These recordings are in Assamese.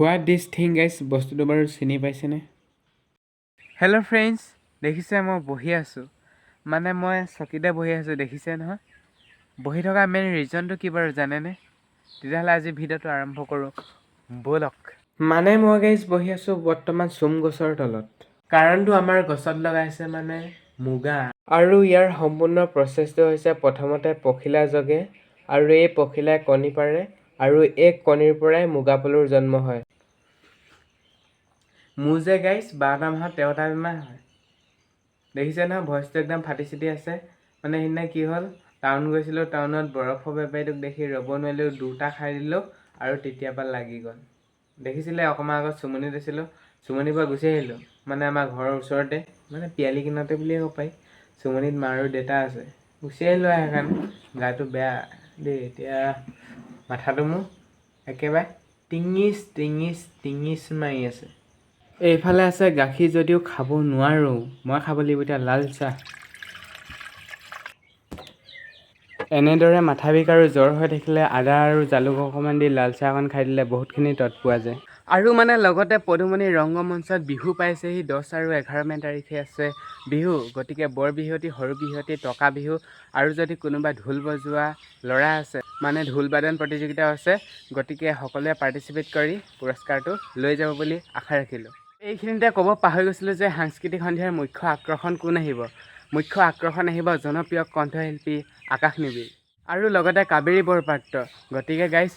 হোৱাট দিছ থিং গাইজ, বস্তুটো বাৰু চিনি পাইছেনে? হেল্ল' ফ্ৰেণ্ডছ, দেখিছে মই বহি আছোঁ, মানে মই চকীতে বহি আছোঁ, দেখিছে নহয়? বহি থকা মেইন ৰিজনটো কি বাৰু জানেনে? তেতিয়াহ'লে আজি ভিডিঅ'টো আৰম্ভ কৰোঁ, ব'লক। মানে মই গাইজ বহি আছোঁ বৰ্তমান চোম গছৰ তলত। কাৰণটো আমাৰ গছত লগাইছে মানে মুগা, আৰু ইয়াৰ সম্পূৰ্ণ প্ৰচেছটো হৈছে প্ৰথমতে পখিলা জগে, আৰু এই পখিলাই কণী পাৰে, আৰু এই কণীৰ পৰাই মুগা পলুৰ জন্ম হয়। মোৰ যে গাইজ 12টা মাহত 13টা বেমাৰ হয়। দেখিছে নহয়, ভইচটো একদম ফাটি চিটি আছে। মানে সেইদিনা কি হ'ল, টাউন গৈছিলোঁ, টাউনত বৰফৰ বেপাৰীটোক দেখি ৰ'ব নোৱাৰিলোঁ, 2টা খাই দিলোঁ, আৰু তেতিয়াৰ পৰা লাগি গ'ল। দেখিছিলে অকণমান আগত চুমনি দিছিলোঁ, চুমনিৰ পৰা গুচি আহিলোঁ, মানে আমাৰ ঘৰৰ ওচৰতে, মানে পিয়ালি কিনাৰতে বুলিয়ে ক'ব পাৰি। চুমনিত মা আৰু দেউতা আছে, গুচি আহিলোঁ আৰু সেইকাৰণে। গাটো বেয়া দেই, এতিয়া মাথাটো মোৰ একেবাৰে টিঙিচ মাৰি আছে। এইফালে আছে গাখীৰ, যদিও খাব নোৱাৰোঁ, মই খাব লাগিব এতিয়া লাল চাহ। এনেদৰে মাথা বিষ আৰু জ্বৰ হৈ থাকিলে আদা আৰু জালুক অকণমান দি লাল চাহ অকণ খাই দিলে বহুতখিনি তৎ পোৱা যায়। আৰু মানে লগতে পদুমণি ৰংগমঞ্চত বিহু পাইছেহি, 10 আৰু 11 তাৰিখে আছে বিহু, গতিকে বৰ বিহুৱতী, সৰু বিহুৱতী, টকা বিহু, আৰু যদি কোনোবা ঢোল বজোৱা ল'ৰা আছে, মানে ঢোল বাদন প্ৰতিযোগিতা আছে, গতিকে সকলোৱে পাৰ্টিচিপেট কৰি পুৰস্কাৰটো লৈ যাব বুলি আশা ৰাখিলোঁ। এইখিনিতে ক'ব পাহৰি গৈছিলোঁ যে সাংস্কৃতিক সন্ধিয়াৰ মুখ্য আকৰ্ষণ কোন আহিব। মুখ্য আকৰ্ষণ আহিব জনপ্ৰিয় কণ্ঠশিল্পী আকাশ নিবিড়, আৰু লগতে কাবেৰী বৰপাত্ৰ। গতিকে গাইজ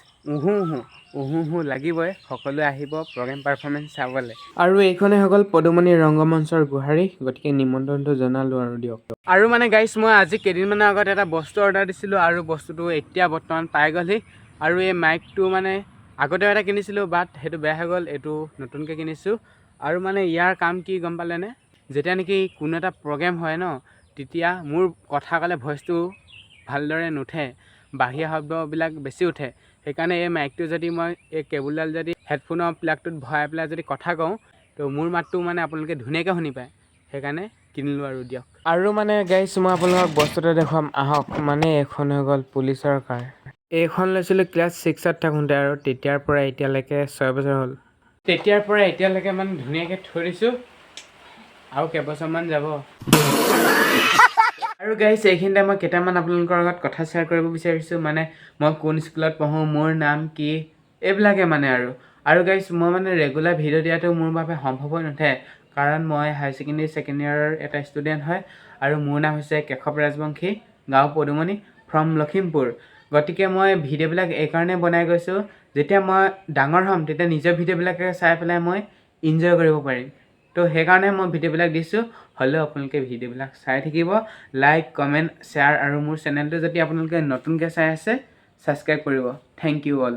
উহু লাগিবই, সকলোৱে আহিব প্ৰগ্ৰেম পাৰফৰ্মেঞ্চ চাবলৈ। আৰু এইখনেই হৈ গ'ল পদুমণি ৰংগমঞ্চৰ গোহাৰি, গতিকে নিমন্ত্ৰণটো জনালোঁ আৰু দিয়ক। আৰু মানে গাইজ মই আজি কেইদিনমানৰ আগত এটা বস্তু অৰ্ডাৰ দিছিলোঁ, আৰু বস্তুটো এতিয়া বৰ্তমান পাই গ'লহি। আৰু এই মাইকটো মানে আগতেও এটা কিনিছিলোঁ, বাট সেইটো বেয়া হৈ গ'ল, এইটো নতুনকৈ কিনিছোঁ। আৰু মানে ইয়াৰ কাম কি গম পালেনে? যেতিয়া নেকি কোনো এটা প্ৰগ্ৰেম হয় ন, তেতিয়া মোৰ কথা ক'লে ভইচটো ভালদৰে নুঠে, বাহিৰা শব্দবিলাক বেছি উঠে। সেইকাৰণে এই মাইকটো যদি মই এই কেবুলডাল যদি হেডফোনৰ প্লাগটোত ভৰাই পেলাই যদি কথা কওঁ, তো মোৰ মাতটো মানে আপোনালোকে ধুনীয়াকৈ শুনি পায়। সেইকাৰণে কিনিলোঁ আৰু দিয়ক। আৰু মানে গাইজ মই আপোনালোকক বস্তুটো দেখুৱাম আহক, মানে এইখন হৈ গ'ল পুলিচৰ কাৰ। এইখন লৈছিলোঁ ক্লাছ 6ত থাকোঁতে, আৰু তেতিয়াৰ পৰা এতিয়ালৈকে 6 বছৰ হ'ল। তেতিয়াৰ পৰা এতিয়ালৈকে মানে ধুনীয়াকৈ থৈ দিছোঁ, আৰু কেইবছৰমান যাব। আৰু গাইজ এইখিনিতে মই কেইটামান আপোনালোকৰ আগত কথা শ্বেয়াৰ কৰিব বিচাৰিছোঁ, মানে মই কোন স্কুলত পঢ়োঁ, মোৰ নাম কি, এইবিলাকে মানে আৰু গাইজ মই মানে ৰেগুলাৰ ভিডিঅ' দিয়াটো মোৰ বাবে সম্ভৱ হৈ নুঠে, কাৰণ মই হায়াৰ ছেকেণ্ডেৰী ছেকেণ্ড ইয়াৰৰ এটা ষ্টুডেণ্ট হয়, আৰু মোৰ নাম হৈছে কেশৱ ৰাজবংশী, গাঁও পদুমণি, ফ্ৰম লখিমপুৰ। গতিকে মই ভিডিঅ'বিলাক এইকাৰণে বনাই গৈছোঁ, যেতিয়া মই ডাঙৰ হ'ম তেতিয়া নিজৰ ভিডিঅ'বিলাকে চাই পেলাই মই ইনজয় কৰিব পাৰিম। তো সেইকাৰণে মই ভিডিঅ'বিলাক দিছোঁ, হ'লেও আপোনালোকে ভিডিঅ'বিলাক চাই থাকিব, লাইক, কমেণ্ট, শ্বেয়াৰ, আৰু মোৰ চেনেলটো যদি আপোনালোকে নতুনকৈ চাই আছে ছাবস্ক্ৰাইব কৰিব। Thank you all.